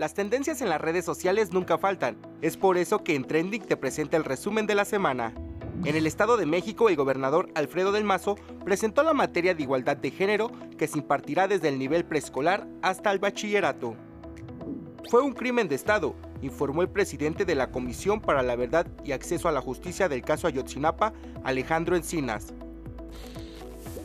Las tendencias en las redes sociales nunca faltan, es por eso que en Trending te presenta el resumen de la semana. En el Estado de México, el gobernador Alfredo del Mazo presentó la materia de igualdad de género que se impartirá desde el nivel preescolar hasta el bachillerato. Fue un crimen de Estado, informó el presidente de la Comisión para la Verdad y Acceso a la Justicia del caso Ayotzinapa, Alejandro Encinas.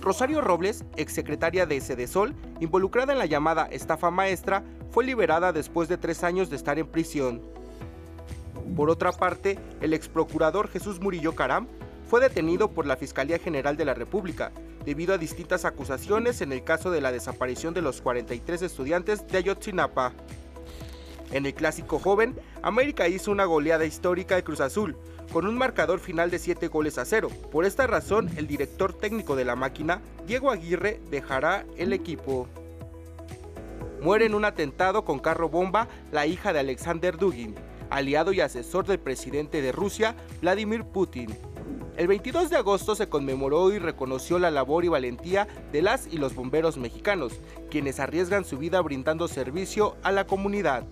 Rosario Robles, exsecretaria de Sedesol, involucrada en la llamada estafa maestra, fue liberada después de 3 años de estar en prisión. Por otra parte, el exprocurador Jesús Murillo Caram fue detenido por la Fiscalía General de la República, debido a distintas acusaciones en el caso de la desaparición de los 43 estudiantes de Ayotzinapa. En el Clásico Joven, América hizo una goleada histórica de Cruz Azul, con un marcador final de 7-0. Por esta razón, el director técnico de la máquina, Diego Aguirre, dejará el equipo. Muere en un atentado con carro bomba la hija de Alexander Dugin, aliado y asesor del presidente de Rusia, Vladimir Putin. El 22 de agosto se conmemoró y reconoció la labor y valentía de las y los bomberos mexicanos, quienes arriesgan su vida brindando servicio a la comunidad.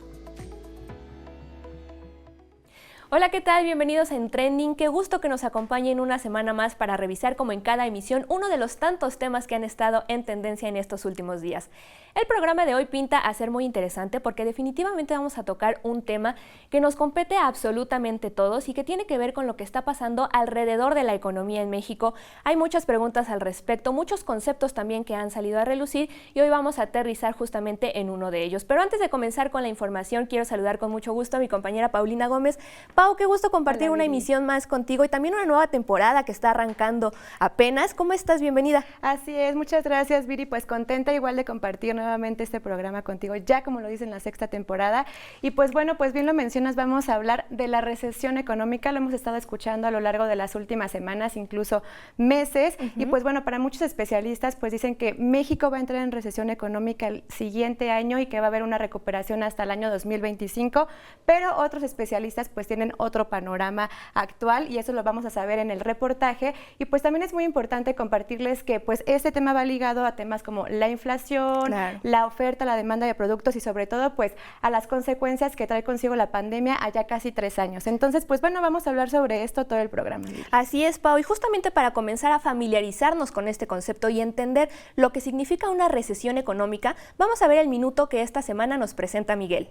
Hola, ¿qué tal? Bienvenidos a En Trending. Qué gusto que nos acompañen una semana más para revisar, como en cada emisión, uno de los tantos temas que han estado en tendencia en estos últimos días. El programa de hoy pinta a ser muy interesante porque definitivamente vamos a tocar un tema que nos compete a absolutamente todos y que tiene que ver con lo que está pasando alrededor de la economía en México. Hay muchas preguntas al respecto, muchos conceptos también que han salido a relucir y hoy vamos a aterrizar justamente en uno de ellos. Pero antes de comenzar con la información, quiero saludar con mucho gusto a mi compañera Paulina Gómez. Pau, qué gusto compartir una emisión más contigo y también una nueva temporada que está arrancando apenas. ¿Cómo estás? Bienvenida. Así es, muchas gracias, Viri. Pues contenta igual de compartir nuevamente este programa contigo, ya como lo dice en la 6ª temporada. Y pues bueno, pues bien lo mencionas, vamos a hablar de la recesión económica. Lo hemos estado escuchando a lo largo de las últimas semanas, incluso meses. Y pues bueno, para muchos especialistas pues dicen que México va a entrar en recesión económica el siguiente año y que va a haber una recuperación hasta el año 2025, pero otros especialistas pues tienen otro panorama actual y eso lo vamos a saber en el reportaje. Y pues también es muy importante compartirles que pues este tema va ligado a temas como la inflación, claro, la oferta, la demanda de productos y sobre todo pues a las consecuencias que trae consigo la pandemia allá casi 3 años. Entonces pues bueno, vamos a hablar sobre esto todo el programa. Así es, Pau, y justamente para comenzar a familiarizarnos con este concepto y entender lo que significa una recesión económica, vamos a ver el minuto que esta semana nos presenta Miguel.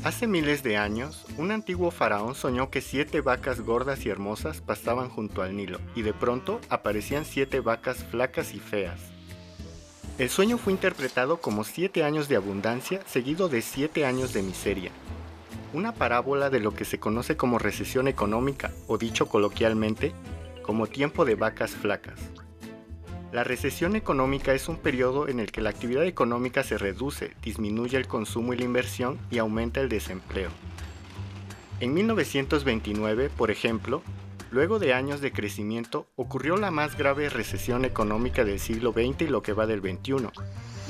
Hace miles de años, un antiguo faraón soñó que 7 vacas gordas y hermosas pastaban junto al Nilo, y de pronto aparecían 7 vacas flacas y feas. El sueño fue interpretado como 7 años de abundancia seguido de 7 años de miseria. Una parábola de lo que se conoce como recesión económica, o dicho coloquialmente, como tiempo de vacas flacas. La recesión económica es un periodo en el que la actividad económica se reduce, disminuye el consumo y la inversión y aumenta el desempleo. En 1929, por ejemplo, luego de años de crecimiento, ocurrió la más grave recesión económica del siglo XX y lo que va del XXI,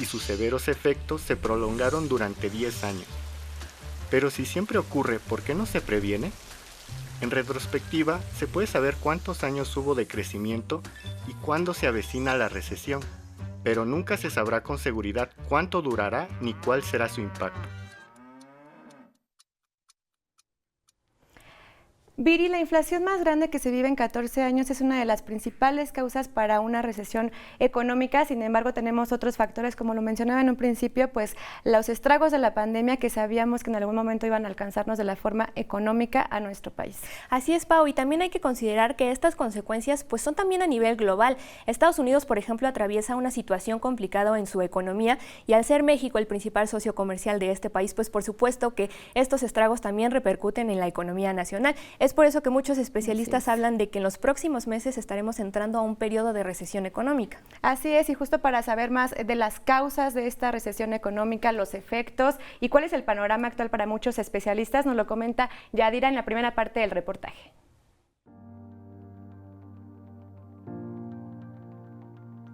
y sus severos efectos se prolongaron durante 10 años. Pero si siempre ocurre, ¿por qué no se previene? En retrospectiva, se puede saber cuántos años hubo de crecimiento y cuándo se avecina la recesión, pero nunca se sabrá con seguridad cuánto durará ni cuál será su impacto. Viri, la inflación más grande que se vive en 14 años es una de las principales causas para una recesión económica. Sin embargo, tenemos otros factores, como lo mencionaba en un principio, pues los estragos de la pandemia que sabíamos que en algún momento iban a alcanzarnos de la forma económica a nuestro país. Así es, Pau, y también hay que considerar que estas consecuencias pues son también a nivel global. Estados Unidos, por ejemplo, atraviesa una situación complicada en su economía y al ser México el principal socio comercial de este país, pues por supuesto que estos estragos también repercuten en la economía nacional. Es por eso que muchos especialistas hablan de que en los próximos meses estaremos entrando a un periodo de recesión económica. Así es, y justo para saber más de las causas de esta recesión económica, los efectos y cuál es el panorama actual para muchos especialistas, nos lo comenta Yadira en la primera parte del reportaje.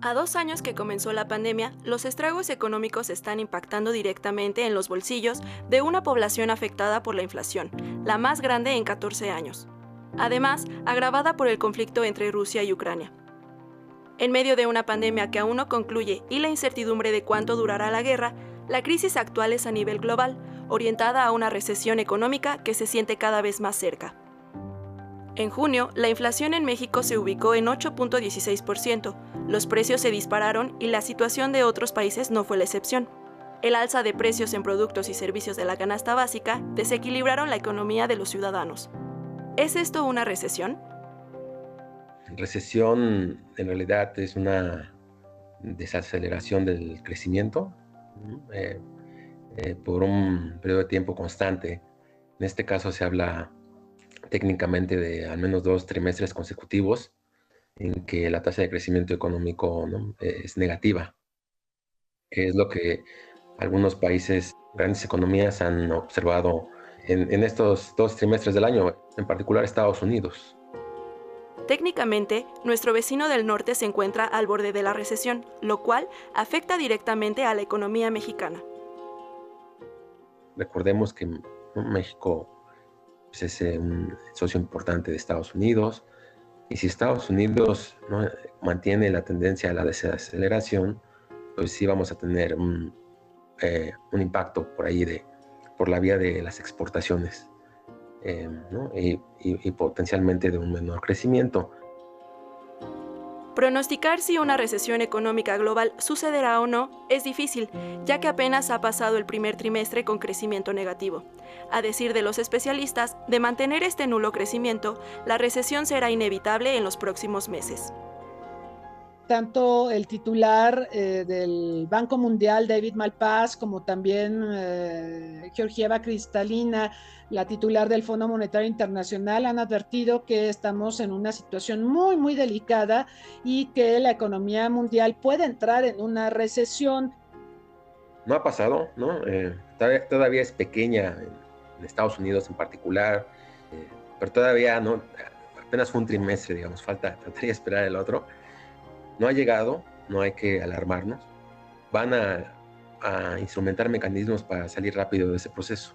A 2 años que comenzó la pandemia, los estragos económicos están impactando directamente en los bolsillos de una población afectada por la inflación, la más grande en 14 años. Además, agravada por el conflicto entre Rusia y Ucrania. En medio de una pandemia que aún no concluye y la incertidumbre de cuánto durará la guerra, La crisis actual es a nivel global, orientada a una recesión económica que se siente cada vez más cerca. En junio, la inflación en México se ubicó en 8.16%, los precios se dispararon y la situación de otros países no fue la excepción. El alza de precios en productos y servicios de la canasta básica desequilibraron la economía de los ciudadanos. ¿Es esto una recesión? Recesión en realidad es una desaceleración del crecimiento por un periodo de tiempo constante. En este caso se habla técnicamente de al menos 2 trimestres consecutivos en que la tasa de crecimiento económico, ¿no?, es negativa, que es lo que algunos países, grandes economías, han observado en estos 2 trimestres del año, en particular Estados Unidos. Técnicamente, nuestro vecino del norte se encuentra al borde de la recesión, lo cual afecta directamente a la economía mexicana. Recordemos que México es un socio importante de Estados Unidos, y si Estados Unidos, ¿no?, mantiene la tendencia a la desaceleración, pues sí vamos a tener un impacto por ahí por la vía de las exportaciones, ¿no? y potencialmente de un menor crecimiento. Pronosticar si una recesión económica global sucederá o no es difícil, ya que apenas ha pasado el primer trimestre con crecimiento negativo. A decir de los especialistas, de mantener este nulo crecimiento, la recesión será inevitable en los próximos meses. Tanto el titular del Banco Mundial, David Malpass, como también Georgieva Kristalina, la titular del Fondo Monetario Internacional, han advertido que estamos en una situación muy, muy delicada y que la economía mundial puede entrar en una recesión. No ha pasado, ¿no? Todavía es pequeña en Estados Unidos en particular, pero todavía no, apenas fue un trimestre, digamos, faltaría esperar el otro. No ha llegado, no hay que alarmarnos. Van a instrumentar mecanismos para salir rápido de ese proceso.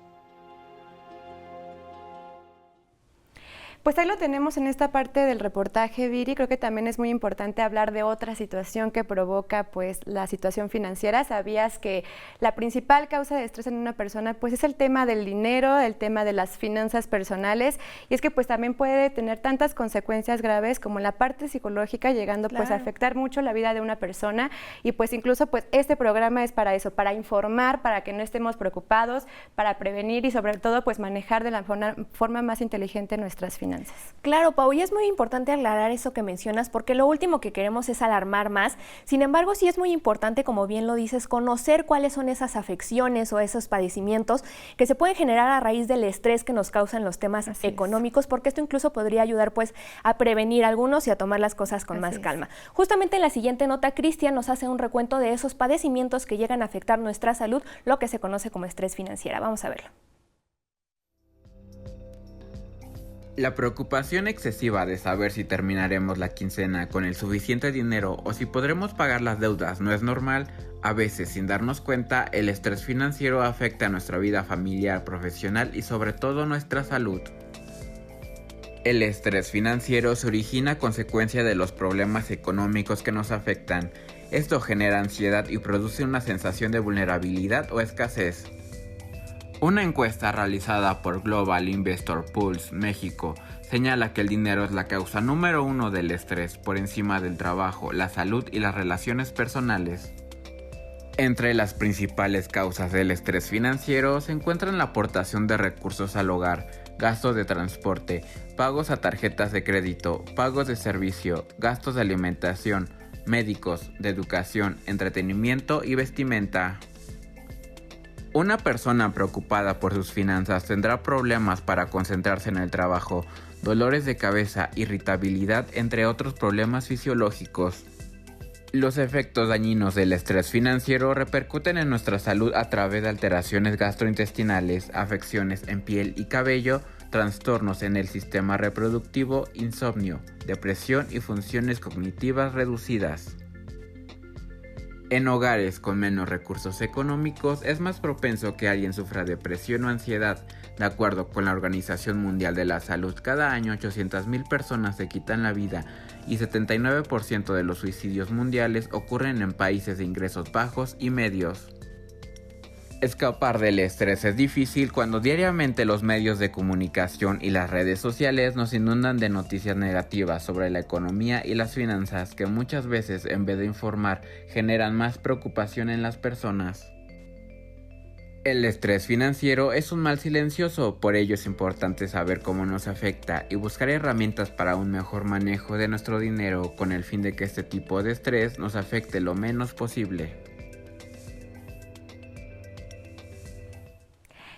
Pues ahí lo tenemos en esta parte del reportaje, Viri. Creo que también es muy importante hablar de otra situación que provoca pues la situación financiera. ¿Sabías que la principal causa de estrés en una persona pues es el tema del dinero, el tema de las finanzas personales? Y es que pues también puede tener tantas consecuencias graves como la parte psicológica, llegando pues a afectar mucho la vida de una persona. Y pues incluso pues este programa es para eso, para informar, para que no estemos preocupados, para prevenir y sobre todo pues manejar de la forma más inteligente nuestras finanzas. Claro, Pau, y es muy importante aclarar eso que mencionas, porque lo último que queremos es alarmar más. Sin embargo, sí es muy importante, como bien lo dices, conocer cuáles son esas afecciones o esos padecimientos que se pueden generar a raíz del estrés que nos causan los temas económicos, porque esto incluso podría ayudar pues a prevenir algunos y a tomar las cosas con más calma. Justamente en la siguiente nota, Cristian nos hace un recuento de esos padecimientos que llegan a afectar nuestra salud, lo que se conoce como estrés financiero. Vamos a verlo. La preocupación excesiva de saber si terminaremos la quincena con el suficiente dinero o si podremos pagar las deudas no es normal. A veces, sin darnos cuenta, el estrés financiero afecta a nuestra vida familiar, profesional y sobre todo nuestra salud. El estrés financiero se origina a consecuencia de los problemas económicos que nos afectan. Esto genera ansiedad y produce una sensación de vulnerabilidad o escasez. Una encuesta realizada por Global Investor Pulse México señala que el dinero es la causa número 1 del estrés, por encima del trabajo, la salud y las relaciones personales. Entre las principales causas del estrés financiero se encuentran la aportación de recursos al hogar, gastos de transporte, pagos a tarjetas de crédito, pagos de servicio, gastos de alimentación, médicos, de educación, entretenimiento y vestimenta. Una persona preocupada por sus finanzas tendrá problemas para concentrarse en el trabajo, dolores de cabeza, irritabilidad, entre otros problemas fisiológicos. Los efectos dañinos del estrés financiero repercuten en nuestra salud a través de alteraciones gastrointestinales, afecciones en piel y cabello, trastornos en el sistema reproductivo, insomnio, depresión y funciones cognitivas reducidas. En hogares con menos recursos económicos es más propenso que alguien sufra depresión o ansiedad. De acuerdo con la Organización Mundial de la Salud, cada año 800,000 personas se quitan la vida y 79% de los suicidios mundiales ocurren en países de ingresos bajos y medios. Escapar del estrés es difícil cuando diariamente los medios de comunicación y las redes sociales nos inundan de noticias negativas sobre la economía y las finanzas que muchas veces, en vez de informar, generan más preocupación en las personas. El estrés financiero es un mal silencioso, por ello es importante saber cómo nos afecta y buscar herramientas para un mejor manejo de nuestro dinero con el fin de que este tipo de estrés nos afecte lo menos posible.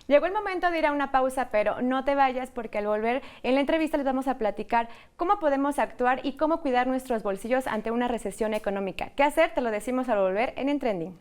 Llegó el momento de ir a una pausa, pero no te vayas porque al volver en la entrevista les vamos a platicar cómo podemos actuar y cómo cuidar nuestros bolsillos ante una recesión económica. ¿Qué hacer? Te lo decimos al volver en Trending.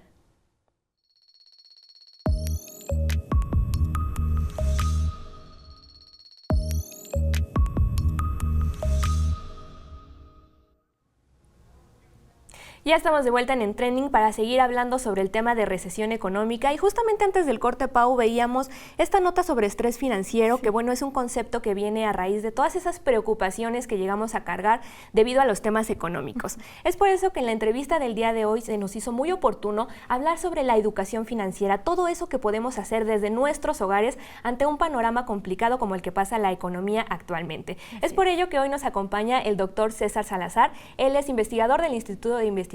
Ya estamos de vuelta en Trending para seguir hablando sobre el tema de recesión económica y justamente antes del corte, Pau, veíamos esta nota sobre estrés financiero, que bueno, es un concepto que viene a raíz de todas esas preocupaciones que llegamos a cargar debido a los temas económicos. Es por eso que en la entrevista del día de hoy se nos hizo muy oportuno hablar sobre la educación financiera, todo eso que podemos hacer desde nuestros hogares ante un panorama complicado como el que pasa la economía actualmente. Es por ello que hoy nos acompaña el doctor César Salazar. Él es investigador del Instituto de Investigaciones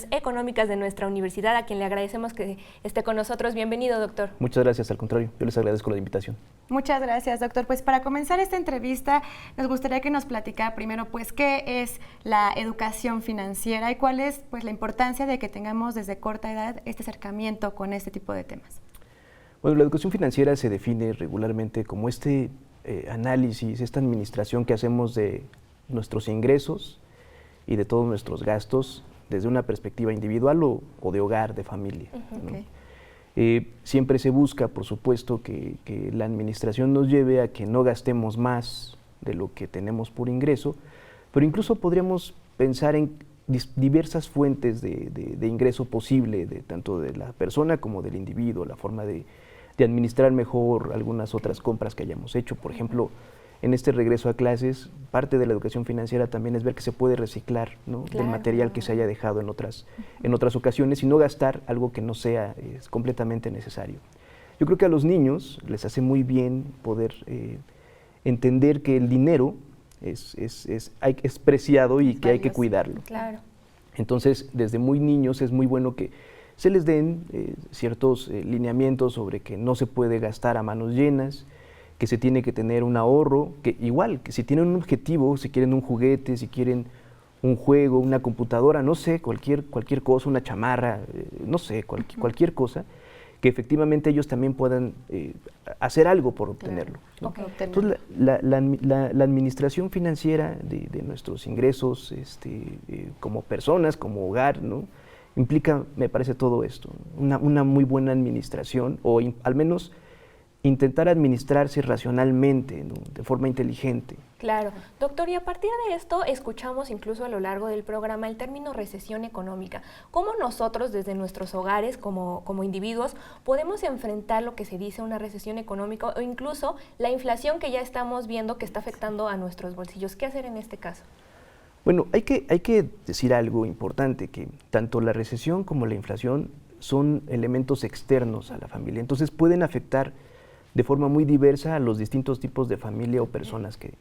Económicas de nuestra universidad, a quien le agradecemos que esté con nosotros. Bienvenido, doctor. Muchas gracias, al contrario, yo les agradezco la invitación. Muchas gracias, doctor. Pues para comenzar esta entrevista, nos gustaría que nos platicara primero, pues, qué es la educación financiera y cuál es, pues, la importancia de que tengamos desde corta edad este acercamiento con este tipo de temas. Bueno, la educación financiera se define regularmente como este análisis, esta administración que hacemos de nuestros ingresos y de todos nuestros gastos desde una perspectiva individual o de hogar, de familia. ¿No? Siempre se busca, por supuesto, que la administración nos lleve a que no gastemos más de lo que tenemos por ingreso, pero incluso podríamos pensar en diversas fuentes de ingreso posible, tanto de la persona como del individuo, la forma de administrar mejor algunas otras compras que hayamos hecho. Por ejemplo, en este regreso a clases, parte de la educación financiera también es ver que se puede reciclar, ¿no? Del material que se haya dejado en otras ocasiones y no gastar algo que no sea completamente necesario. Yo creo que a los niños les hace muy bien poder entender que el dinero es preciado y que hay que cuidarlo. Claro. Entonces, desde muy niños es muy bueno que se les den ciertos lineamientos sobre que no se puede gastar a manos llenas, que se tiene que tener un ahorro, que igual, que si tienen un objetivo, si quieren un juguete, si quieren un juego, una computadora, no sé, cualquier cosa, una chamarra, no sé, cualquier cosa, que efectivamente ellos también puedan hacer algo por obtenerlo. ¿No? Entonces, la administración financiera de nuestros ingresos como personas, como hogar, ¿no? Implica, me parece, todo esto, una muy buena administración, o al menos intentar administrarse racionalmente, ¿no? De forma inteligente. Claro. Doctor, y a partir de esto escuchamos incluso a lo largo del programa el término recesión económica. ¿Cómo nosotros desde nuestros hogares como individuos podemos enfrentar lo que se dice una recesión económica o incluso la inflación que ya estamos viendo que está afectando a nuestros bolsillos? ¿Qué hacer en este caso? Bueno, hay que decir algo importante, que tanto la recesión como la inflación son elementos externos a la familia, entonces pueden afectar de forma muy diversa a los distintos tipos de familia o personas que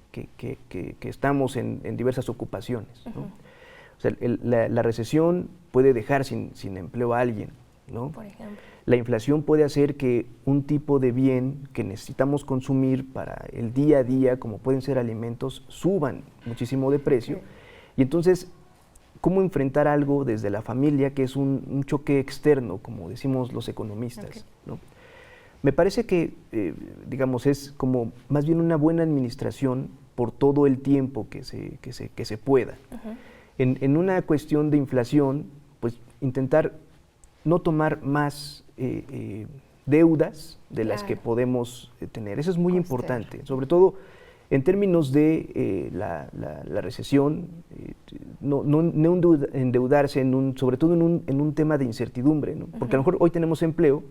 estamos en diversas ocupaciones, ¿no? O sea, la recesión puede dejar sin empleo a alguien, ¿no? Por ejemplo. La inflación puede hacer que un tipo de bien que necesitamos consumir para el día a día, como pueden ser alimentos, suban muchísimo de precio. Y entonces, ¿cómo enfrentar algo desde la familia que es un choque externo, como decimos los economistas, ¿no? Me parece que, digamos, es como más bien una buena administración por todo el tiempo que se pueda. En una cuestión de inflación, pues intentar no tomar más deudas de las que podemos tener. Eso es muy importante, sobre todo en términos de la recesión, no endeudarse, sobre todo en un tema de incertidumbre, ¿no? Porque a lo mejor hoy tenemos empleo,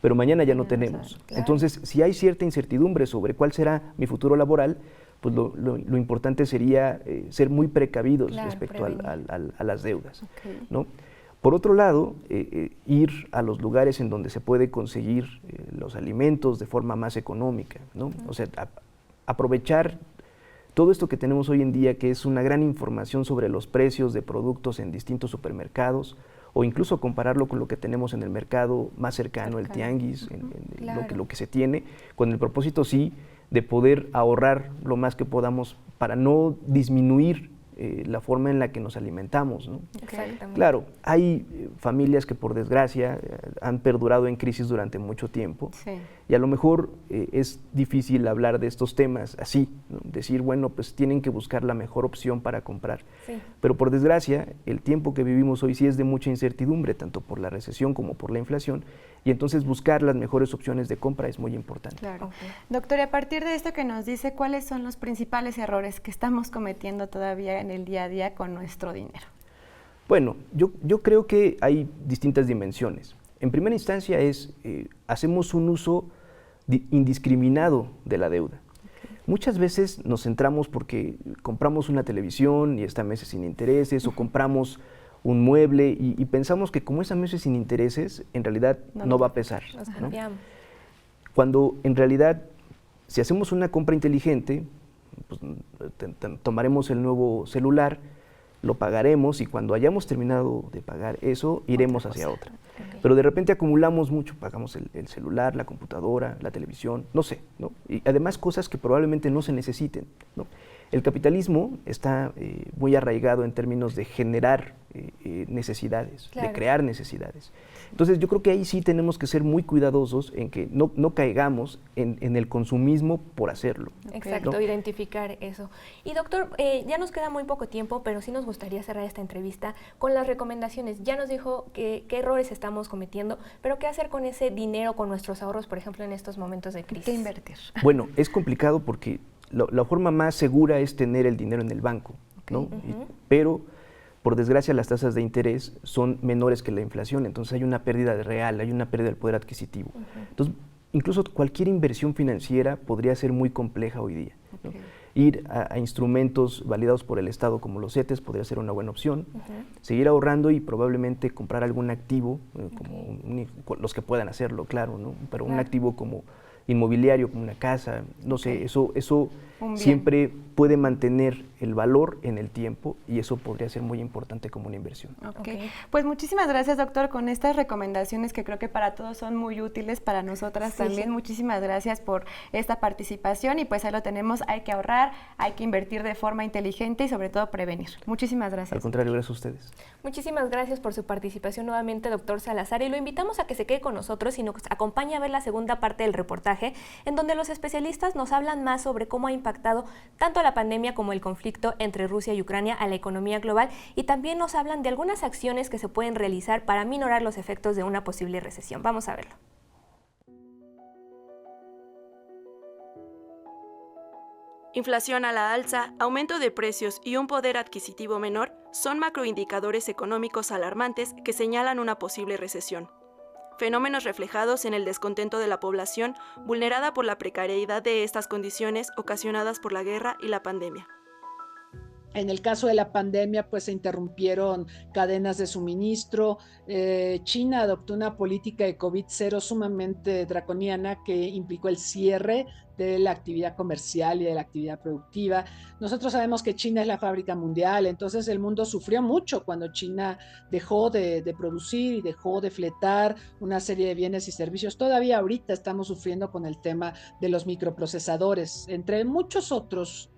pero mañana ya no tenemos. Claro. Entonces, si hay cierta incertidumbre sobre cuál será mi futuro laboral, pues lo importante sería ser muy precavidos respecto a las deudas, ¿no? Por otro lado, ir a los lugares en donde se puede conseguir los alimentos de forma más económica, ¿no? O sea, aprovechar todo esto que tenemos hoy en día, que es una gran información sobre los precios de productos en distintos supermercados, o incluso compararlo con lo que tenemos en el mercado más cercano, el tianguis, Claro. lo que se tiene, con el propósito sí de poder ahorrar lo más que podamos para no disminuir la forma en la que nos alimentamos, ¿no? Exactamente. Claro, hay familias que por desgracia han perdurado en crisis durante mucho tiempo, Sí. y a lo mejor es difícil hablar de estos temas así, ¿no? Decir, bueno, pues tienen que buscar la mejor opción para comprar. Sí. Pero por desgracia, el tiempo que vivimos hoy sí es de mucha incertidumbre, tanto por la recesión como por la inflación, y entonces buscar las mejores opciones de compra es muy importante. Claro. Ok. Doctor, y a partir de esto que nos dice, ¿cuáles son los principales errores que estamos cometiendo todavía en el día a día con nuestro dinero? Bueno, yo creo que hay distintas dimensiones. En primera instancia hacemos un uso indiscriminado de la deuda. Muchas veces nos centramos porque compramos una televisión y está a meses sin intereses, o compramos un mueble y pensamos que como es a meses sin intereses, en realidad no va a pesar, Nos ¿no? confiamos. Cuando en realidad, si hacemos una compra inteligente, pues, tomaremos el nuevo celular, lo pagaremos y cuando hayamos terminado de pagar eso, iremos hacia otra. Ok. Pero de repente acumulamos mucho, pagamos el celular, la computadora, la televisión, no sé, ¿no? Y además cosas que probablemente no se necesiten, ¿no? El capitalismo está muy arraigado en términos de generar necesidades, Claro. de crear necesidades. Entonces yo creo que ahí sí tenemos que ser muy cuidadosos en que no caigamos en el consumismo por hacerlo. Exacto, ¿no? identificar eso. Y doctor, ya nos queda muy poco tiempo, pero sí nos gustaría cerrar esta entrevista con las recomendaciones. Ya nos dijo qué errores estamos cometiendo, pero qué hacer con ese dinero, con nuestros ahorros, por ejemplo, en estos momentos de crisis. ¿Qué invertir? Bueno, es complicado porque la forma más segura es tener el dinero en el banco, ¿no? Ujú. Pero, por desgracia, las tasas de interés son menores que la inflación, entonces hay una pérdida real, hay una pérdida del poder adquisitivo. Entonces, incluso cualquier inversión financiera podría ser muy compleja hoy día, ¿no? Ir a instrumentos validados por el Estado como los CETES podría ser una buena opción. Seguir ahorrando y probablemente comprar algún activo, como los que puedan hacerlo, claro, ¿no? Pero un activo como inmobiliario, como una casa, no sé, eso siempre puede mantener el valor en el tiempo y eso podría ser muy importante como una inversión. Ok. Pues muchísimas gracias, doctor, con estas recomendaciones que creo que para todos son muy útiles, para nosotras también. Muchísimas gracias por esta participación y pues ahí lo tenemos, hay que ahorrar, hay que invertir de forma inteligente y sobre todo prevenir. Muchísimas gracias. Al contrario, gracias a ustedes. Muchísimas gracias por su participación nuevamente, doctor Salazar, y lo invitamos a que se quede con nosotros y nos acompañe a ver la segunda parte del reportaje, en donde los especialistas nos hablan más sobre cómo ha impactado tanto la pandemia como el conflicto entre Rusia y Ucrania a la economía global, y también nos hablan de algunas acciones que se pueden realizar para minorar los efectos de una posible recesión. Vamos a verlo. Inflación a la alza, aumento de precios y un poder adquisitivo menor son macroindicadores económicos alarmantes que señalan una posible recesión. Fenómenos reflejados en el descontento de la población vulnerada por la precariedad de estas condiciones ocasionadas por la guerra y la pandemia. En el caso de la pandemia, pues se interrumpieron cadenas de suministro. China adoptó una política de COVID-0 sumamente draconiana que implicó el cierre de la actividad comercial y de la actividad productiva. Nosotros sabemos que China es la fábrica mundial, entonces el mundo sufrió mucho cuando China dejó de producir y dejó de fletar una serie de bienes y servicios. Todavía ahorita estamos sufriendo con el tema de los microprocesadores, entre muchos otros.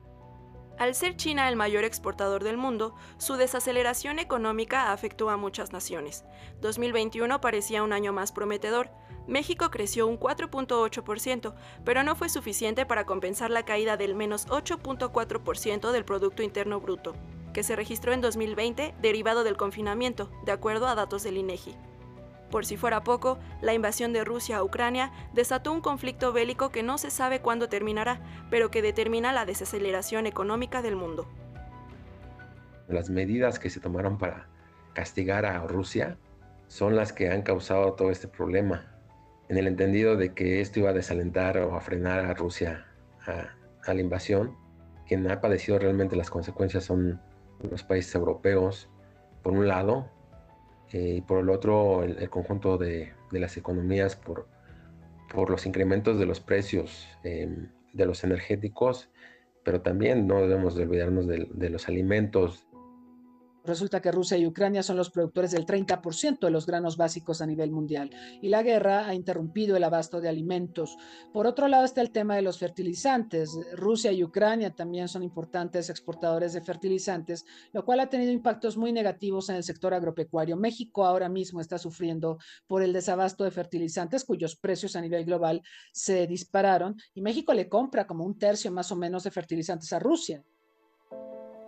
Al ser China el mayor exportador del mundo, su desaceleración económica afectó a muchas naciones. 2021 parecía un año más prometedor. México creció un 4.8%, pero no fue suficiente para compensar la caída del menos 8.4% del Producto Interno Bruto, que se registró en 2020 derivado del confinamiento, de acuerdo a datos del INEGI. Por si fuera poco, la invasión de Rusia a Ucrania desató un conflicto bélico que no se sabe cuándo terminará, pero que determina la desaceleración económica del mundo. Las medidas que se tomaron para castigar a Rusia son las que han causado todo este problema, en el entendido de que esto iba a desalentar o a frenar a Rusia a la invasión. Quien ha padecido realmente las consecuencias son los países europeos, por un lado, y por el otro el conjunto de las economías por los incrementos de los precios de los energéticos, pero también no debemos de olvidarnos de los alimentos. Resulta que Rusia y Ucrania son los productores del 30% de los granos básicos a nivel mundial y la guerra ha interrumpido el abasto de alimentos. Por otro lado está el tema de los fertilizantes. Rusia y Ucrania también son importantes exportadores de fertilizantes, lo cual ha tenido impactos muy negativos en el sector agropecuario. México ahora mismo está sufriendo por el desabasto de fertilizantes, cuyos precios a nivel global se dispararon, y México le compra como 1/3 más o menos de fertilizantes a Rusia.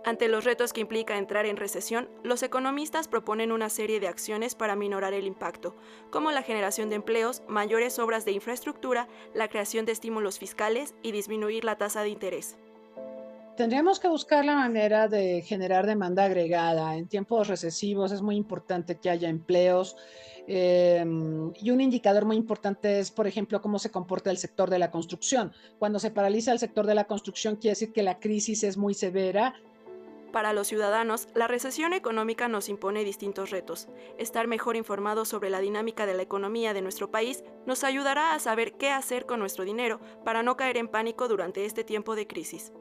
Ante los retos que implica entrar en recesión, los economistas proponen una serie de acciones para minorar el impacto, como la generación de empleos, mayores obras de infraestructura, la creación de estímulos fiscales y disminuir la tasa de interés. Tendríamos que buscar la manera de generar demanda agregada. En tiempos recesivos es muy importante que haya empleos. Y un indicador muy importante es, por ejemplo, cómo se comporta el sector de la construcción. Cuando se paraliza el sector de la construcción, quiere decir que la crisis es muy severa. Para los ciudadanos, la recesión económica nos impone distintos retos. Estar mejor informados sobre la dinámica de la economía de nuestro país nos ayudará a saber qué hacer con nuestro dinero para no caer en pánico durante este tiempo de crisis.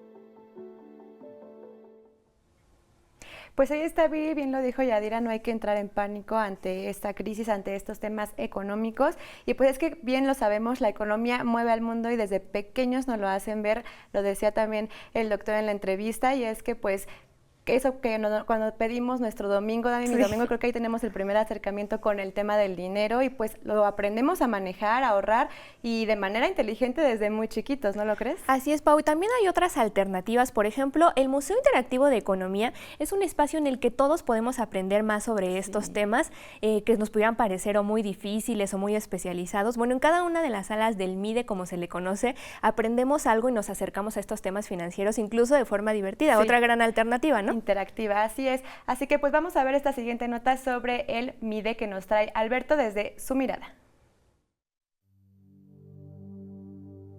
Pues ahí está, Viri, bien lo dijo Yadira, no hay que entrar en pánico ante esta crisis, ante estos temas económicos. Y pues es que bien lo sabemos, la economía mueve al mundo y desde pequeños nos lo hacen ver, lo decía también el doctor en la entrevista, y es que pues eso que cuando pedimos nuestro domingo, Dani, mi domingo, creo que ahí tenemos el primer acercamiento con el tema del dinero y pues lo aprendemos a manejar, a ahorrar y de manera inteligente desde muy chiquitos, ¿no lo crees? Así es, Pau, y también hay otras alternativas. Por ejemplo, el Museo Interactivo de Economía es un espacio en el que todos podemos aprender más sobre estos temas que nos pudieran parecer o muy difíciles o muy especializados. Bueno, en cada una de las salas del MIDE, como se le conoce, aprendemos algo y nos acercamos a estos temas financieros, incluso de forma divertida. Otra gran alternativa, ¿no? Interactiva, así es. Así que pues vamos a ver esta siguiente nota sobre el MIDE que nos trae Alberto desde su mirada.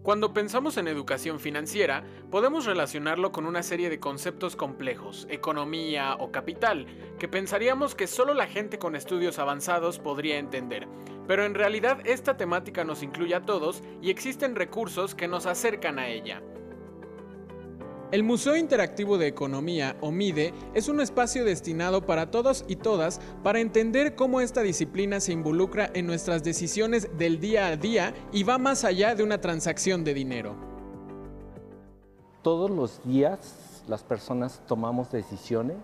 Cuando pensamos en educación financiera, podemos relacionarlo con una serie de conceptos complejos, economía o capital, que pensaríamos que solo la gente con estudios avanzados podría entender. Pero en realidad esta temática nos incluye a todos y existen recursos que nos acercan a ella. El Museo Interactivo de Economía, o MIDE, es un espacio destinado para todos y todas para entender cómo esta disciplina se involucra en nuestras decisiones del día a día y va más allá de una transacción de dinero. Todos los días las personas tomamos decisiones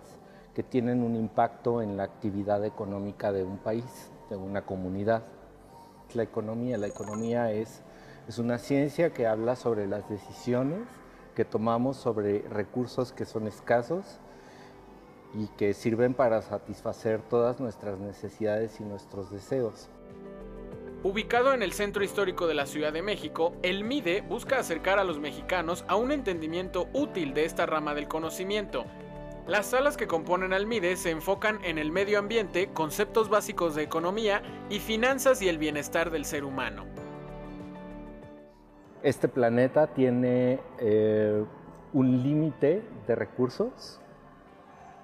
que tienen un impacto en la actividad económica de un país, de una comunidad. La economía es una ciencia que habla sobre las decisiones que tomamos sobre recursos que son escasos y que sirven para satisfacer todas nuestras necesidades y nuestros deseos. Ubicado en el centro histórico de la Ciudad de México, el MIDE busca acercar a los mexicanos a un entendimiento útil de esta rama del conocimiento. Las salas que componen al MIDE se enfocan en el medio ambiente, conceptos básicos de economía y finanzas y el bienestar del ser humano. Este planeta tiene un límite de recursos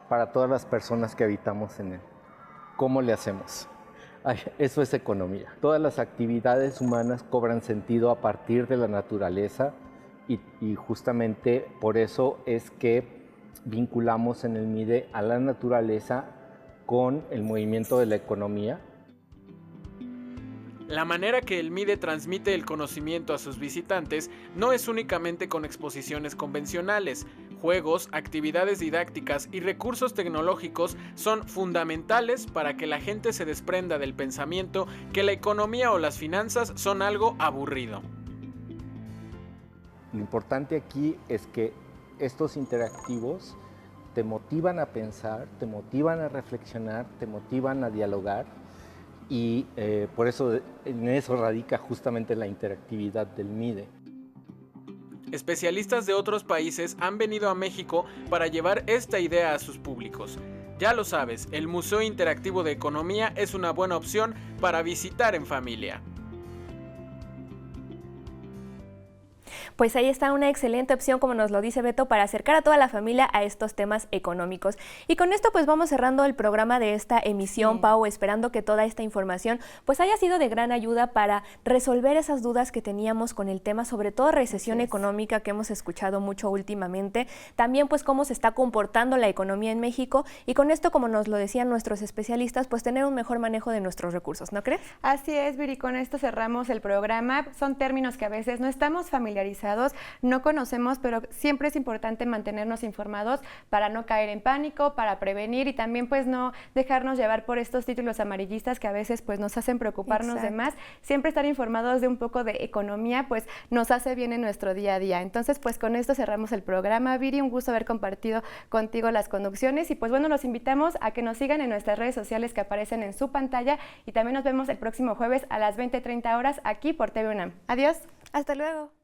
para todas las personas que habitamos en él. ¿Cómo le hacemos? Eso es economía. Todas las actividades humanas cobran sentido a partir de la naturaleza y justamente por eso es que vinculamos en el MIDE a la naturaleza con el movimiento de la economía. La manera que el MIDE transmite el conocimiento a sus visitantes no es únicamente con exposiciones convencionales. Juegos, actividades didácticas y recursos tecnológicos son fundamentales para que la gente se desprenda del pensamiento que la economía o las finanzas son algo aburrido. Lo importante aquí es que estos interactivos te motivan a pensar, te motivan a reflexionar, te motivan a dialogar. Y por eso en eso radica justamente la interactividad del MIDE. Especialistas de otros países han venido a México para llevar esta idea a sus públicos. Ya lo sabes, el Museo Interactivo de Economía es una buena opción para visitar en familia. Pues ahí está una excelente opción, como nos lo dice Beto, para acercar a toda la familia a estos temas económicos. Y con esto pues vamos cerrando el programa de esta emisión, sí. Pau, esperando que toda esta información pues haya sido de gran ayuda para resolver esas dudas que teníamos con el tema, sobre todo recesión económica que hemos escuchado mucho últimamente. También pues cómo se está comportando la economía en México y con esto, como nos lo decían nuestros especialistas, pues tener un mejor manejo de nuestros recursos, ¿no crees? Así es, Viri, con esto cerramos el programa. Son términos que a veces no estamos familiarizados, no conocemos, pero siempre es importante mantenernos informados para no caer en pánico, para prevenir y también pues no dejarnos llevar por estos títulos amarillistas que a veces pues nos hacen preocuparnos de más. Siempre estar informados de un poco de economía pues nos hace bien en nuestro día a día. Entonces pues con esto cerramos el programa, Viri, un gusto haber compartido contigo las conducciones y pues bueno, los invitamos a que nos sigan en nuestras redes sociales que aparecen en su pantalla y también nos vemos el próximo jueves a las 20:30 horas aquí por TV UNAM. Adiós. Hasta luego.